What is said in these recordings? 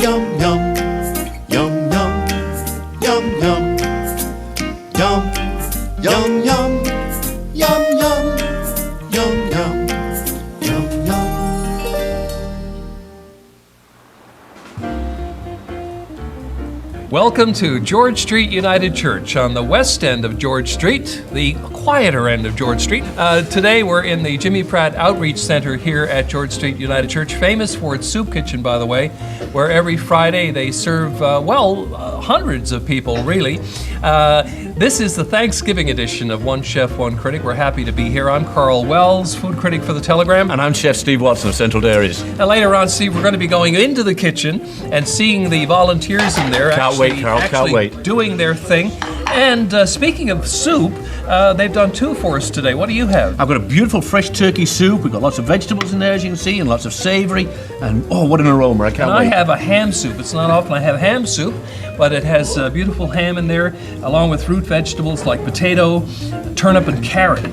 Yum, yum, yum, yum, yum, yum, yum, yum, yum, yum, yum, yum, yum, yum, yum. Welcome to George Street United Church on the west end of George Street, the quieter end of George Street. Today we're in the Jimmy Pratt Outreach Centre here at George Street United Church, famous for its soup kitchen, by the way, where every Friday they serve, hundreds of people, really. This is the Thanksgiving edition of One Chef One Critic. We're happy to be here. I'm Karl Wells, food critic for the Telegram. And I'm Chef Steve Watson of Central Dairies. And later on, Steve, we're going to be going into the kitchen and seeing the volunteers in there. Can't wait, Karl, can't wait. Doing their thing. And speaking of soup, they've done two for us today. What do you have? I've got a beautiful fresh turkey soup. We've got lots of vegetables in there, as you can see, and lots of savoury. And oh, what an aroma, I can't wait. I have a ham soup. It's not often I have ham soup, but it has beautiful ham in there, along with root vegetables like potato, turnip, and carrot.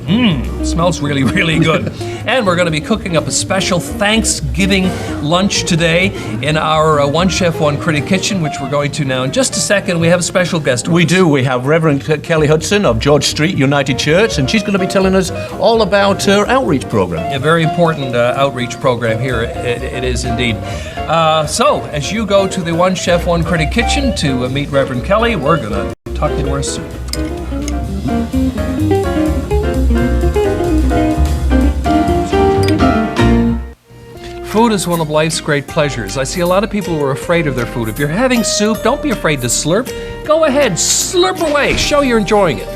Smells really, really good. And we're going to be cooking up a special Thanksgiving lunch today in our One Chef One Critic kitchen, which we're going to now in just a second. We have a special guest with We us. do. We have Reverend Kelly Hudson of George Street United Church, and she's going to be telling us all about her outreach program. A very important outreach program here. It is indeed. So, as you go to the One Chef One Critic kitchen to meet Reverend Kelly, we're going to tuck into our soup. Food is one of life's great pleasures. I see a lot of people who are afraid of their food. If you're having soup, don't be afraid to slurp. Go ahead, slurp away. Show you're enjoying it.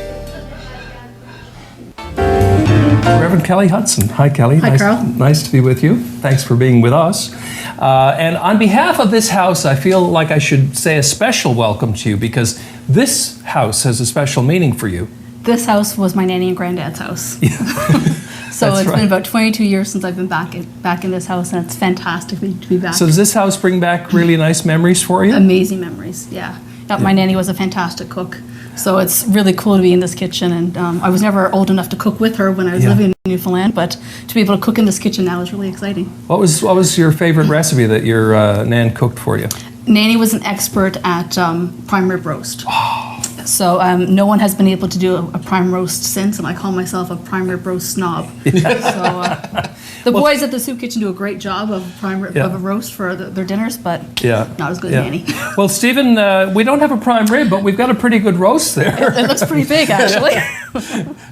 Reverend Kelly Hudson. Hi, Kelly. Hi, Karl. Nice to be with you. Thanks for being with us. And on behalf of this house, I feel like I should say a special welcome to you because this house has a special meaning for you. This house was my nanny and granddad's house. So That's it's right. been about 22 years since I've been back in this house, and it's fantastic to be back. So does this house bring back really nice memories for you? Amazing memories, yeah. My nanny was a fantastic cook, so it's really cool to be in this kitchen. And I was never old enough to cook with her when I was living in Newfoundland, but to be able to cook in this kitchen now is really exciting. What was your favorite recipe that your nan cooked for you? Nanny was an expert at prime rib roast. So no one has been able to do a prime roast since, and I call myself a prime rib roast snob. So the boys at the soup kitchen do a great job of of a roast for their dinners, but not as good as Nanny. Well, Stephen, we don't have a prime rib, but we've got a pretty good roast there. It looks pretty big, actually.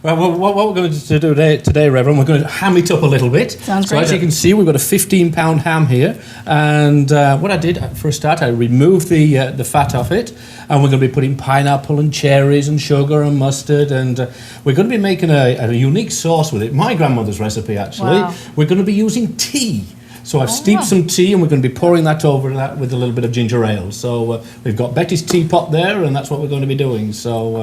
Well, what we're going to do today, Reverend, we're going to ham it up a little bit. Sounds so great. as you can see, we've got a 15-pound ham here. And what I did, for a start, I removed the fat off it. And we're going to be putting pineapple and cherries and sugar and mustard. And we're going to be making a unique sauce with it. My grandmother's recipe, actually. Wow. We're going to be using tea. So I've steeped some tea, and we're going to be pouring that over that with a little bit of ginger ale. So we've got Betty's teapot there, and that's what we're going to be doing. So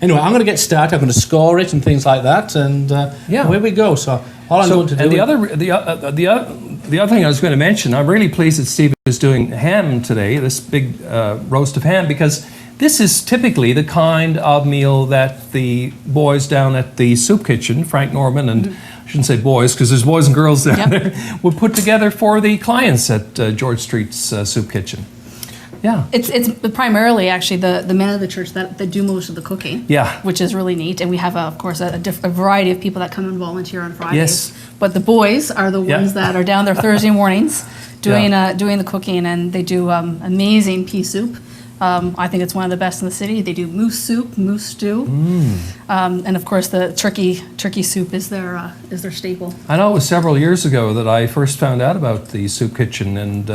anyway, I'm going to get started. I'm going to score it and things like that, and away we go. So all I'm going to do. And the other thing I was going to mention, I'm really pleased that Steve is doing ham today, this big roast of ham, because this is typically the kind of meal that the boys down at the soup kitchen, Frank Norman and I shouldn't say boys because there's boys and girls down there, would put together for the clients at George Street's soup kitchen. Yeah. It's primarily actually the men of the church that do most of the cooking. Yeah. Which is really neat, and we have of course a variety of people that come and volunteer on Fridays. Yes. But the boys are the ones that are down there Thursday mornings doing the cooking, and they do amazing pea soup. I think it's one of the best in the city. They do moose soup, moose stew, and of course the turkey soup is their staple. I know it was several years ago that I first found out about the soup kitchen, and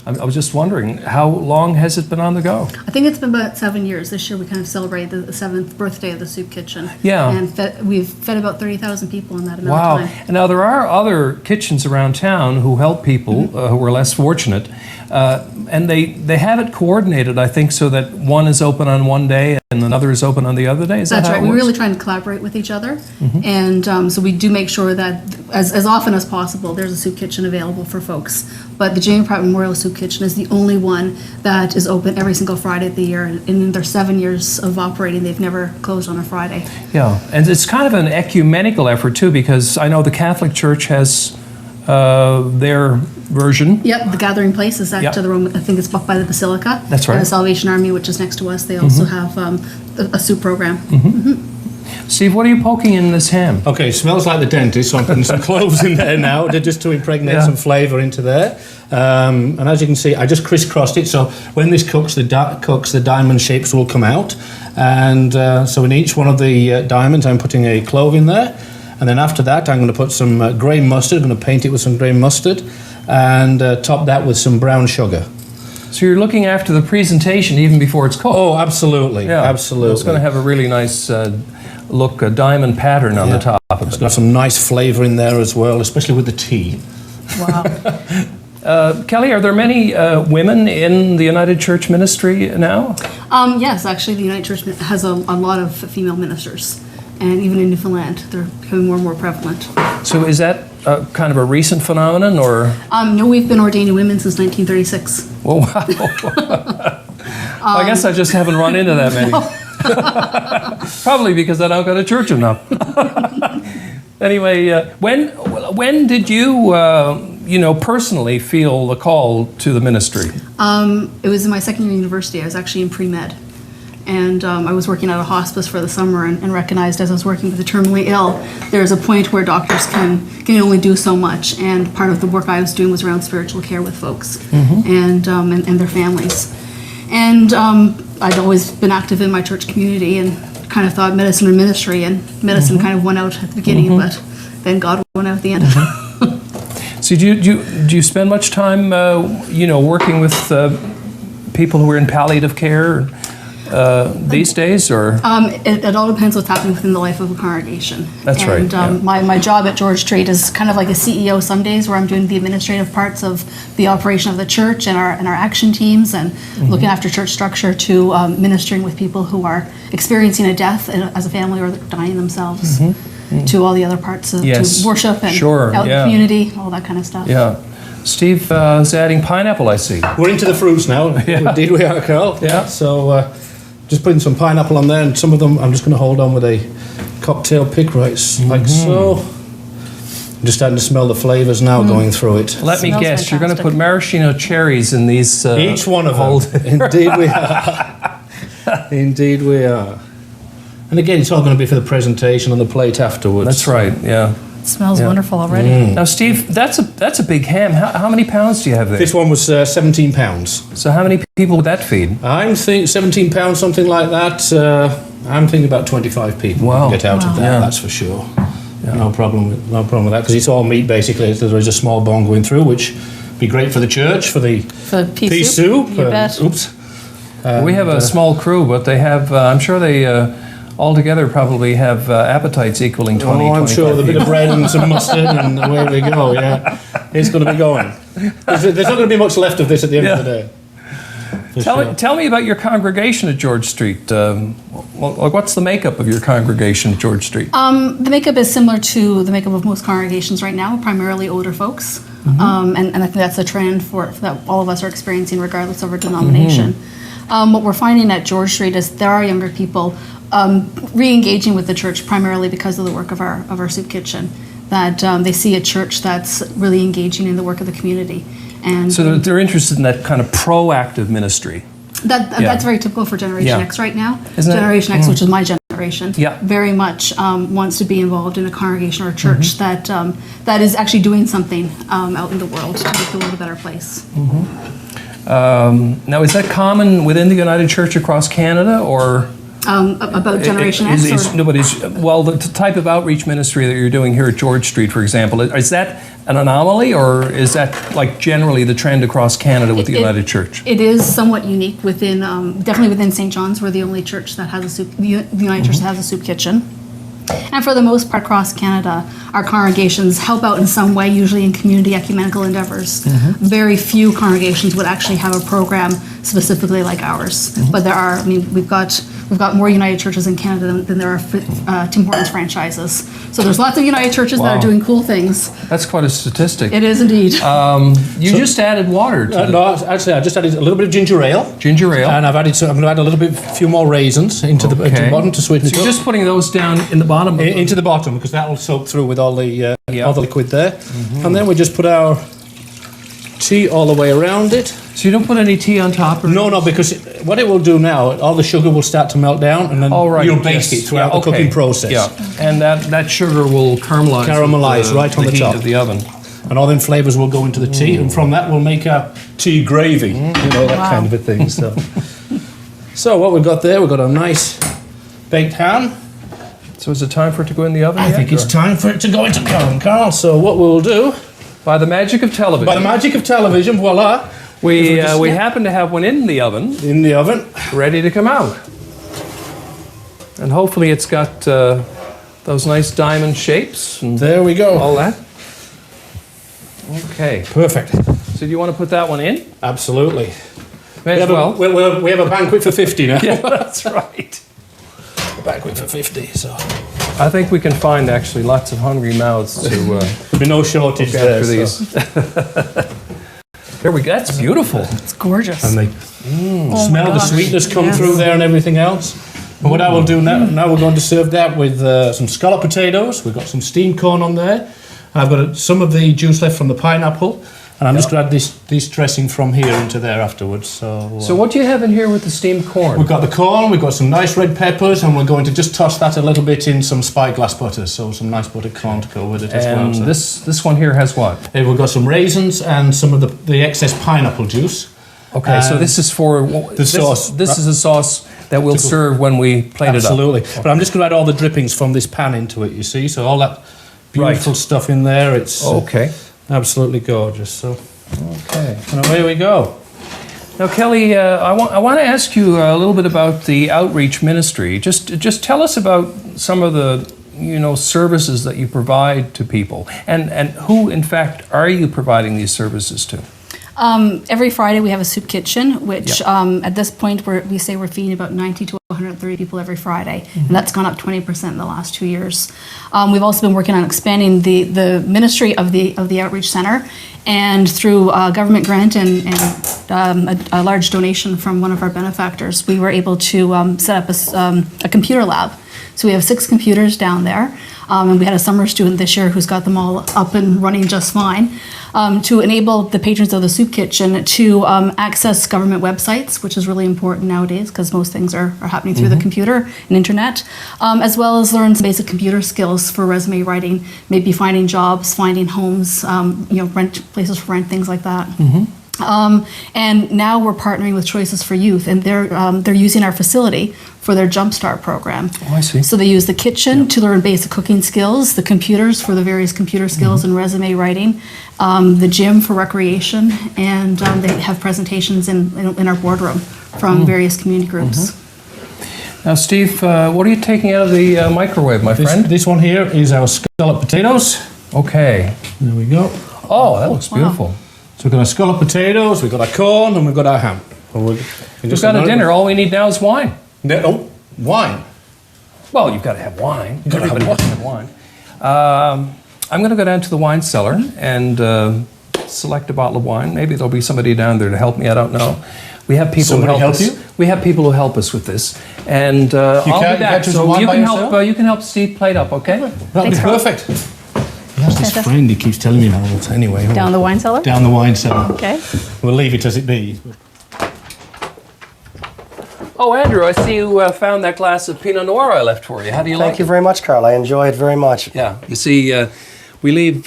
I was just wondering, how long has it been on the go? I think it's been about 7 years. This year we kind of celebrated the 7th birthday of the soup kitchen. Yeah. And we've fed about 30,000 people in that amount Wow. of time. And now there are other kitchens around town who help people who are less fortunate, and they have it coordinated, I think, so that one is open on one day and another is open on the other day. Is That's that how right. it We're works? really trying to collaborate with each other, and so we do make sure that as often as possible there's a soup kitchen available for folks. But the Jimmy Pratt Memorial Soup Kitchen is the only one that is open every single Friday of the year, and in their 7 years of operating, they've never closed on a Friday. Yeah, and it's kind of an ecumenical effort too, because I know the Catholic Church has their version. Yep, the Gathering Place is at the Roman, I think it's up by the Basilica. That's right. And the Salvation Army, which is next to us, they also have a soup program. Steve, what are you poking in this ham? Okay, it smells like the dentist, so I'm putting some cloves in there now, just to impregnate some flavour into there. And as you can see, I just crisscrossed it, so when this cooks, the diamond shapes will come out. And so in each one of the diamonds, I'm putting a clove in there. And then after that, I'm going to put some grey mustard. I'm going to paint it with some grey mustard and top that with some brown sugar. So you're looking after the presentation even before it's cooked? Oh, absolutely, absolutely. It's going to have a really nice look, a diamond pattern on the top of it. It's got some nice flavour in there as well, especially with the tea. Wow. Kelly, are there many women in the United Church ministry now? Yes, actually, the United Church has a lot of female ministers. And even in Newfoundland, they're becoming more and more prevalent. So is that kind of a recent phenomenon, or? No, we've been ordaining women since 1936. Oh, wow. I guess I just haven't run into that many. Probably because I don't go to church enough. Anyway, when did you, personally feel the call to the ministry? It was in my second year of university. I was actually in pre-med. And I was working at a hospice for the summer and recognized as I was working with the terminally ill, there's a point where doctors can only do so much. And part of the work I was doing was around spiritual care with folks and their families. And I'd always been active in my church community and kind of thought medicine or ministry, and medicine kind of went out at the beginning, but then God went out at the end. So do you spend much time, working with people who are in palliative care these days, or? It all depends what's happening within the life of a congregation. That's right. And my job at George Street is kind of like a CEO some days, where I'm doing the administrative parts of the operation of the church and our action teams, and looking after church structure, to ministering with people who are experiencing a death as a family or dying themselves, to all the other parts of to worship and out in the community, all that kind of stuff. Yeah. Steve is adding pineapple, I see. We're into the fruits now. Indeed we are, Karl. Yeah. So just putting some pineapple on there, and some of them I'm just going to hold on with a cocktail pick, right, like so. I'm just starting to smell the flavours now going through it. Let me guess, you're going to put maraschino cherries in these. Each one of them. Indeed we are. Indeed we are. And again, it's all going to be for the presentation on the plate afterwards. That's right, yeah. It smells wonderful already. Now, Steve, that's a big ham. How many pounds do you have there? This one was 17 pounds. So how many people would that feed? I'm thinking 17 pounds, something like that. I'm thinking about 25 people get out of that. That's for sure. Yeah. No problem with that, because it's all meat basically. There is a small bone going through, which would be great for the church, for the pea soup. You bet. Oops. We have a small crew, but they have. I'm sure they. Altogether probably have appetites equaling 20, I'm sure the bit of bread and some mustard and away we go, It's going to be going. There's not going to be much left of this at the end of the day. Tell me about your congregation at George Street. What's the makeup of your congregation at George Street? The makeup is similar to the makeup of most congregations right now, primarily older folks. And I think that's a trend that all of us are experiencing regardless of our denomination. What we're finding at George Street is there are younger people re-engaging with the church primarily because of the work of our soup kitchen, that they see a church that's really engaging in the work of the community. And so they're interested in that kind of proactive ministry. That's very typical for Generation X right now. Isn't Generation X, which is my generation, Yeah. very much wants to be involved in a congregation or a church that is actually doing something out in the world to make the world a better place. Now, is that common within the United Church across Canada, or? About Generation X? The type of outreach ministry that you're doing here at George Street, for example, is that an anomaly, or is that like generally the trend across Canada with the United Church? It is somewhat unique within, definitely within St. John's. We're the only church that has the United Church that has a soup kitchen. And for the most part, across Canada, our congregations help out in some way, usually in community ecumenical endeavors. Very few congregations would actually have a program specifically like ours. But there are, I mean, we've got more United Churches in Canada than there are Tim Hortons franchises. So there's lots of United Churches that are doing cool things. That's quite a statistic. It is indeed. You just added water to No, actually, I just added a little bit of ginger ale. Ginger ale. And I'm going to add a few more raisins into the bottom to sweeten it So up. you're just putting those down in the bottom? Into the bottom, because that will soak through with all the liquid there. And then we just put our tea all the way around it. So you don't put any tea on top? Or No, because what it will do now, all the sugar will start to melt down, and then you'll baste it throughout the cooking process. Yeah, and that sugar will caramelize. Caramelize right on the heat top of the oven. And all them flavours will go into the tea, and from that we'll make our tea gravy, you know, that kind of a thing. So what we've got there, we've got a nice baked ham. So is it time for it to go in the oven? I think it's time for it to go into the oven, Karl. So what we'll do, by the magic of television. by the magic of television, voila. We happen to have one in the oven. In the oven. Ready to come out. And hopefully it's got those nice diamond shapes. And there we go. All that. Okay. Perfect. So do you want to put that one in? Absolutely. May as well. We have a banquet for 50 now. Yeah, that's right. A banquet for 50, so. I think we can find actually lots of hungry mouths to there'll be no shortage there. after these. There we go. That's beautiful. It's gorgeous. And they smell the sweetness come through there and everything else. And what I will do now we're going to serve that with some scallop potatoes. We've got some steamed corn on there. I've got some of the juice left from the pineapple. And I'm just going to add this dressing from here into there afterwards. So what do you have in here with the steamed corn? we've got the corn, we've got some nice red peppers, and we're going to just toss that a little bit in some spyglass butter. So some nice buttered corn to go with it as well. And So. this one here has what? We've got some raisins and some of the excess pineapple juice. Okay, so this is for the sauce. This is a sauce that we'll serve when we plate it up. Absolutely. But I'm just going to add all the drippings from this pan into it, you see. So all that beautiful stuff in there. It's absolutely gorgeous. So, okay. And away we go. Now, Kelly, I want to ask you a little bit about the outreach ministry. Just tell us about some of the services that you provide to people, and who, in fact, are you providing these services to? Every Friday we have a soup kitchen, which at this point we say we're feeding about 90 to 130 people every Friday, and that's gone up 20% in the last 2 years. We've also been working on expanding the ministry of the Outreach Centre, and through a government grant and a large donation from one of our benefactors, we were able to set up a computer lab. So we have 6 computers down there, and we had a summer student this year who's got them all up and running just fine, to enable the patrons of the soup kitchen to access government websites, which is really important nowadays because most things are happening through the computer and internet, as well as learn some basic computer skills for resume writing, maybe finding jobs, finding homes, rent places for rent, things like that. And now we're partnering with Choices for Youth, and they're using our facility for their Jumpstart program. Oh, I see. So they use the kitchen to learn basic cooking skills, the computers for the various computer skills and resume writing, the gym for recreation, and they have presentations in our boardroom from various community groups. Now, Steve, what are you taking out of the microwave, my friend? This one here is our scallop potatoes. Okay. There we go. Oh, that looks beautiful. So we've got our scallop potatoes, we've got our corn, and we've got our ham. We've got a dinner. All we need now is wine. No, wine. Well, you've got to have wine. You've got to have Everybody has to have wine. I'm going to go down to the wine cellar and select a bottle of wine. Maybe there'll be somebody down there to help me. I don't know. We have people Somebody who help help us. you? We have people who help us with this, and I'll be back. So you can help. You can help Steve plate up, okay? That'll be perfect. He has this friend he keeps telling me about. Anyway, Down the wine cellar? Down the wine cellar. Okay. We'll leave it as it be. Oh, Andrew, I see you found that glass of Pinot Noir I left for you. How do you like it? Thank you very much, Karl. I enjoy it very much. Yeah, you see, we leave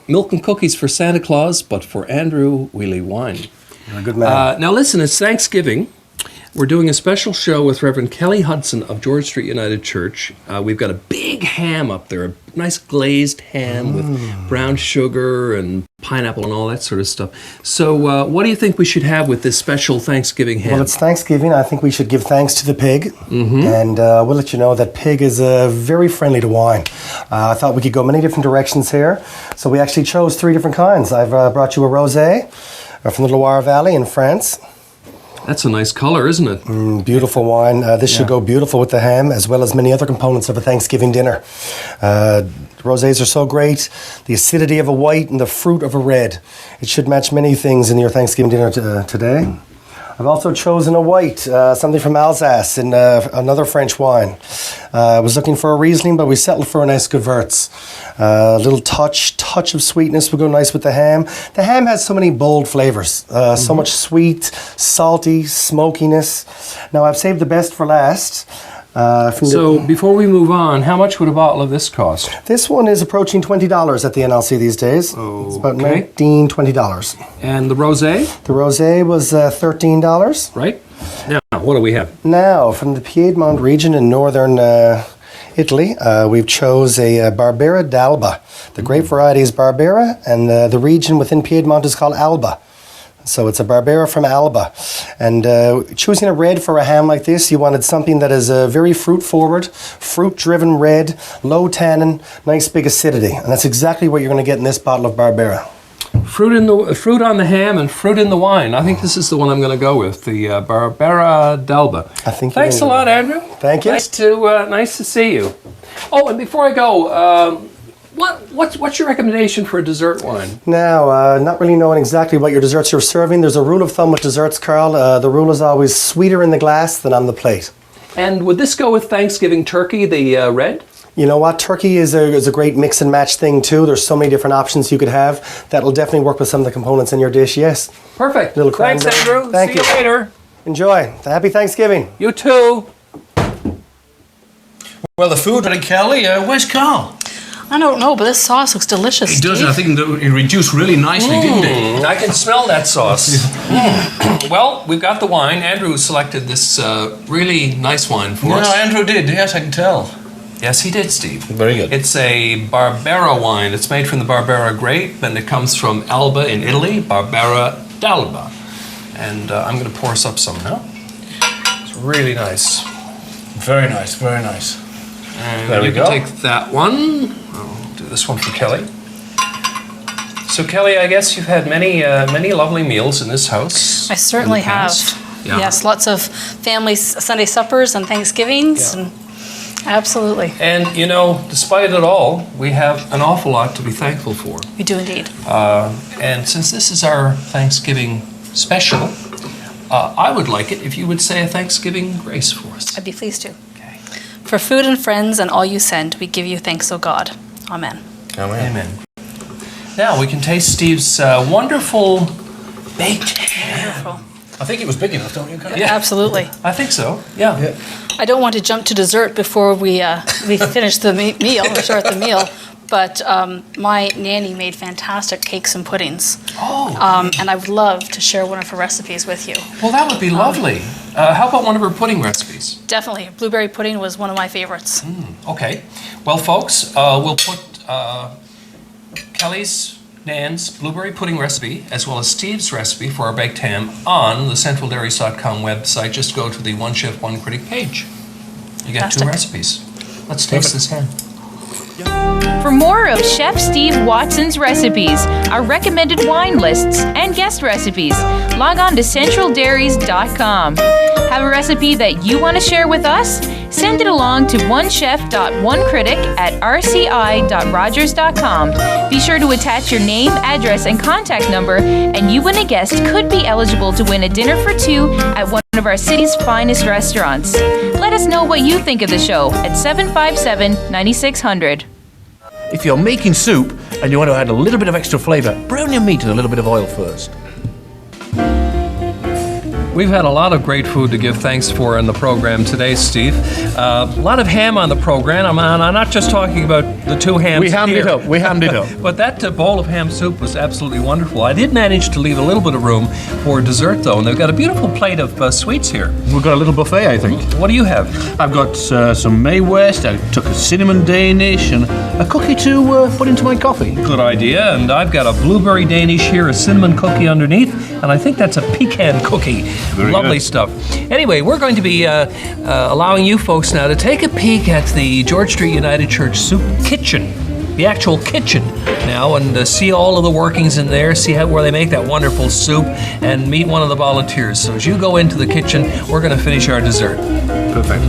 milk and cookies for Santa Claus, but for Andrew, we leave wine. You're a good man. Now listen, it's Thanksgiving. We're doing a special show with Reverend Kelly Hudson of George Street United Church. We've got a big ham up there, a nice glazed ham with brown sugar and pineapple and all that sort of stuff. So what do you think we should have with this special Thanksgiving ham? Well, it's Thanksgiving. I think we should give thanks to the pig. And we'll let you know that pig is very friendly to wine. I thought we could go many different directions here. So we actually chose 3 different kinds. I've brought you a rosé from the Loire Valley in France. That's a nice color, isn't it? Beautiful wine. This should go beautiful with the ham, as well as many other components of a Thanksgiving dinner. Rosés are so great. The acidity of a white and the fruit of a red. It should match many things in your Thanksgiving dinner today. I've also chosen a white, something from Alsace, in another French wine. I was looking for a Riesling, but we settled for a nice Gewürz. A little touch of sweetness would go nice with the ham. The ham has so many bold flavors, so much sweet, salty, smokiness. Now I've saved the best for last. Before we move on, how much would a bottle of this cost? This one is approaching $20 at the NLC these days. It's about $19, $20. And the rosé? The rosé was $13. Right. Now, what do we have? Now, from the Piedmont region in northern Italy, we've chose a Barbera d'Alba. The grape variety is Barbera, and the region within Piedmont is called Alba. So it's a Barbera from Alba. And choosing a red for a ham like this, you wanted something that is very fruit-forward, fruit-driven red, low tannin, nice big acidity. And that's exactly what you're going to get in this bottle of Barbera. Fruit on the ham and fruit in the wine. I think this is the one I'm going to go with, the Barbera d'Alba. I think. Thanks a lot, Andrew. Thank you. Nice to see you. Oh, and before I go, what's your recommendation for a dessert wine? Now, not really knowing exactly what your desserts you're serving, there's a rule of thumb with desserts, Karl. The rule is always sweeter in the glass than on the plate. And would this go with Thanksgiving turkey, the red? You know what? Turkey is a great mix and match thing too. There's so many different options you could have. That'll definitely work with some of the components in your dish, yes. Perfect. Little Thanks, Andrew. Thank you. See you later. Enjoy. Happy Thanksgiving. You too. Well, the food, Kelly, where's Karl? I don't know, but this sauce looks delicious. He does, Steve. I think it reduced really nicely, didn't it? I can smell that sauce. Well, we've got the wine. Andrew selected this really nice wine for us. No, Andrew did, yes, I can tell. Yes, he did, Steve. Very good. It's a Barbera wine. It's made from the Barbera grape, and it comes from Alba in Italy, Barbera d'Alba. And I'm going to pour us up some now. It's really nice. Very nice, very nice. And There we you go. can take that one. I'll do this one for Kelly. So, Kelly, I guess you've had many lovely meals in this house. I certainly in the have. past. Yeah. Yes, lots of family Sunday suppers and Thanksgivings. Yeah. And absolutely. And, you know, despite it all, we have an awful lot to be thankful for. We do indeed. And since this is our Thanksgiving special, I would like it if you would say a Thanksgiving grace for us. I'd be pleased to. Okay. For food and friends and all you send, we give you thanks, O God. Amen. Amen. Now we can taste Steve's wonderful baked ham. Beautiful. I think it was big enough, don't you, Karl? Yeah. Absolutely. I think so. Yeah. I don't want to jump to dessert before we finish the meal or start the meal, but my nanny made fantastic cakes and puddings. Oh. And I would love to share one of her recipes with you. Well, that would be lovely. How about one of her pudding recipes? Definitely. Blueberry pudding was one of my favorites. Okay. Well, folks, we'll put Kelly's, Nan's blueberry pudding recipe, as well as Steve's recipe for our baked ham on the centraldairies.com website. Just go to the One Chef One Critic page. You get Fantastic. 2 recipes. Let's taste this ham. For more of Chef Steve Watson's recipes, our recommended wine lists, and guest recipes, log on to centraldairies.com. Have a recipe that you want to share with us? Send it along to onechef.onecritic@rci.rogers.com. Be sure to attach your name, address, and contact number, and you and a guest could be eligible to win a dinner for 2 at one of our city's finest restaurants. Let us know what you think of the show at 757-9600. If you're making soup and you want to add a little bit of extra flavour, brown your meat in a little bit of oil first. We've had a lot of great food to give thanks for in the program today, Steve. A lot of ham on the program. I'm not just talking about the 2 hams We hammed here. it up. We hammed it up. But that bowl of ham soup was absolutely wonderful. I did manage to leave a little bit of room for dessert, though, and they've got a beautiful plate of sweets here. We've got a little buffet, I think. What do you have? I've got some May West, I took a cinnamon Danish, and a cookie to put into my coffee. Good idea. And I've got a blueberry Danish here, a cinnamon cookie underneath, and I think that's a pecan cookie. Lovely good. stuff. Anyway, we're going to be allowing you folks now to take a peek at the George Street United Church Soup Kitchen. the actual kitchen now and see all of the workings in there, see where they make that wonderful soup, and meet one of the volunteers. So as you go into the kitchen, we're going to finish our dessert. Perfect.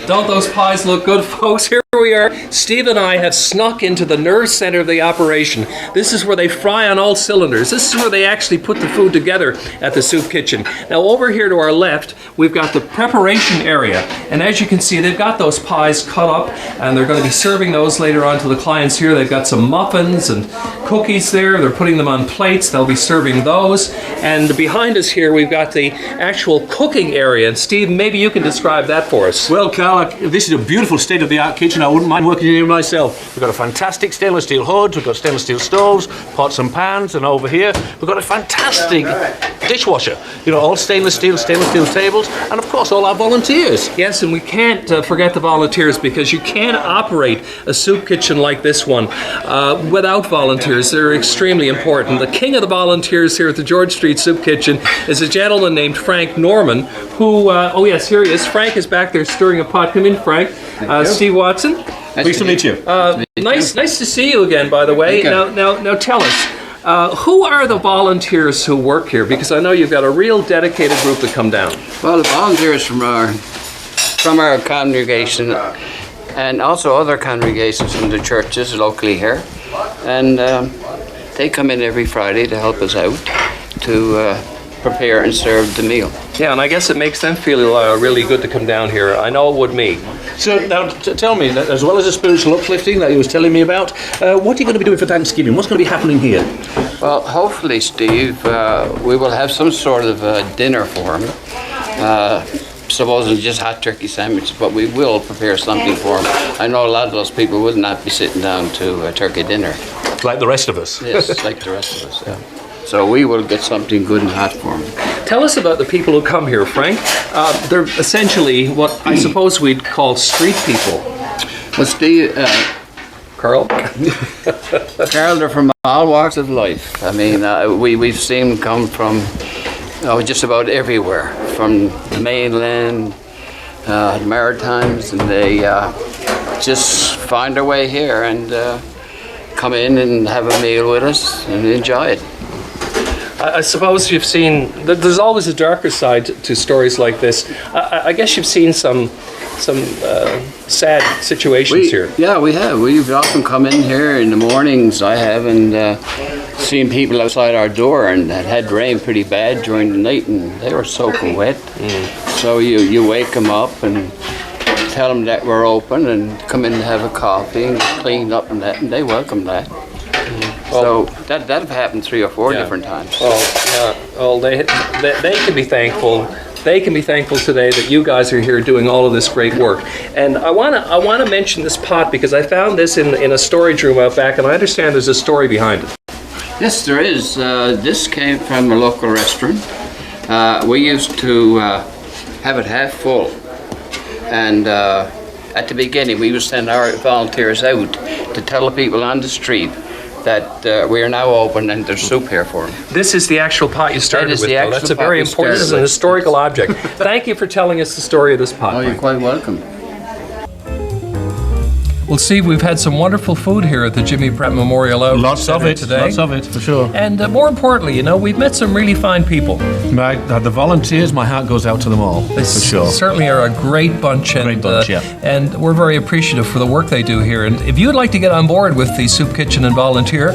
Don't those pies look good, folks? Here we are. Steve and I have snuck into the nerve center of the operation. This is where they fry on all cylinders. This is where they actually put the food together at the soup kitchen. Now over here to our left, we've got the preparation area. And as you can see, they've got those pies cut up, and they're going to be serving those later on to the clients here. They've got some muffins and cookies there. They're putting them on plates. They'll be serving those. And behind us here, we've got the actual cooking area. And Steve, maybe you can describe that for us. Well, Karl, this is a beautiful state-of-the-art kitchen. I wouldn't mind working in here myself. We've got a fantastic stainless steel hood, we've got stainless steel stoves, pots and pans, and over here we've got a fantastic dishwasher. You know, all stainless steel tables, and of course all our volunteers. Yes, and we can't forget the volunteers, because you can't operate a soup kitchen like this one without volunteers. They're extremely important. The king of the volunteers here at the George Street Soup Kitchen is a gentleman named Frank Norman, who, oh yes, here he is. Frank is back there stirring a pot. Come in, Frank. Steve Watson. Pleased to meet you. Nice to see you again, by the way. Now tell us, who are the volunteers who work here? Because I know you've got a real dedicated group that come down. Well, the volunteers from our congregation, and also other congregations from the churches locally here, and they come in every Friday to help us out to prepare and serve the meal. Yeah, and I guess it makes them feel really good to come down here. I know it would me. So now, tell me, as well as the spiritual uplifting that you was telling me about, what are you going to be doing for Thanksgiving? What's going to be happening here? Well, hopefully, Steve, we will have some sort of dinner for him. Supposing just hot turkey sandwiches, but we will prepare something for him. I know a lot of those people would not be sitting down to a turkey dinner. Like the rest of us. Yes, like the rest of us, yeah. So we will get something good and hot for him. Tell us about the people who come here, Frank. They're essentially what I suppose we'd call street people. Well, Steve, Karl? Karl, they're from all walks of life. I mean, we've seen them come from just about everywhere, from the mainland, the Maritimes, and they just find their way here and come in and have a meal with us and enjoy it. I suppose you've seen, there's always a darker side to stories like this. I guess you've seen some sad situations here. Yeah, we have. We've often come in here in the mornings, I have, and seen people outside our door, and it had rained pretty bad during the night, and they were soaking wet. So you wake them up and tell them that we're open and come in and have a coffee and clean up and that, and they welcome that. So that have happened 3 or 4 different times. Well, they can be thankful. They can be thankful today that you guys are here doing all of this great work. And I wanna mention this pot because I found this in a storage room out back, and I understand there's a story behind it. Yes, there is. This came from a local restaurant. We used to have it half full, and at the beginning we would send our volunteers out to tell the people on the street that we are now open and there's soup here for them. This is the actual pot you started with, though. That's a very important, this is an historical object. Thank you for telling us the story of this pot. Oh, you're quite welcome. Well, Steve, we've had some wonderful food here at the Jimmy Pratt Memorial Outreach Centre today. Lots of it, for sure. And more importantly, we've met some really fine people. The volunteers, my heart goes out to them all, for sure. Certainly are a great bunch. And we're very appreciative for the work they do here. And if you'd like to get on board with the Soup Kitchen and volunteer,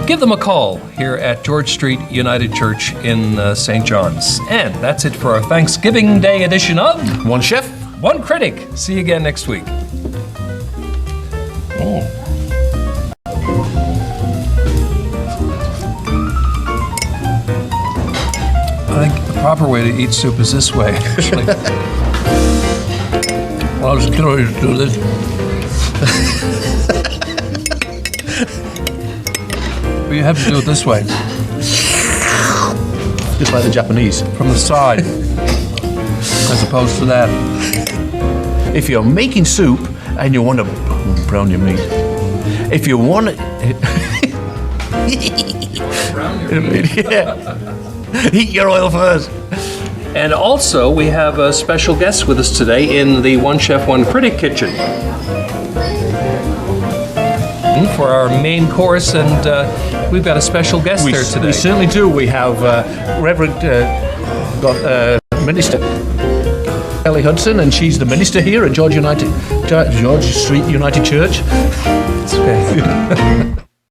give them a call here at George Street United Church in St. John's. And that's it for our Thanksgiving Day edition of One Chef, One Critic. See you again next week. I think the proper way to eat soup is this way, actually. Well, I was going to do this. But you have to do it this way. just like the Japanese. From the side, as opposed to that. If you're making soup and you want to brown your meat, if you want to... Heat your oil first. And also, we have a special guest with us today in the One Chef One Critic kitchen. Hudson for our main course, and we've got a special guest there today. We certainly do. We have Reverend Minister Kelly Hudson, and she's the minister here at George Street United Church. It's okay.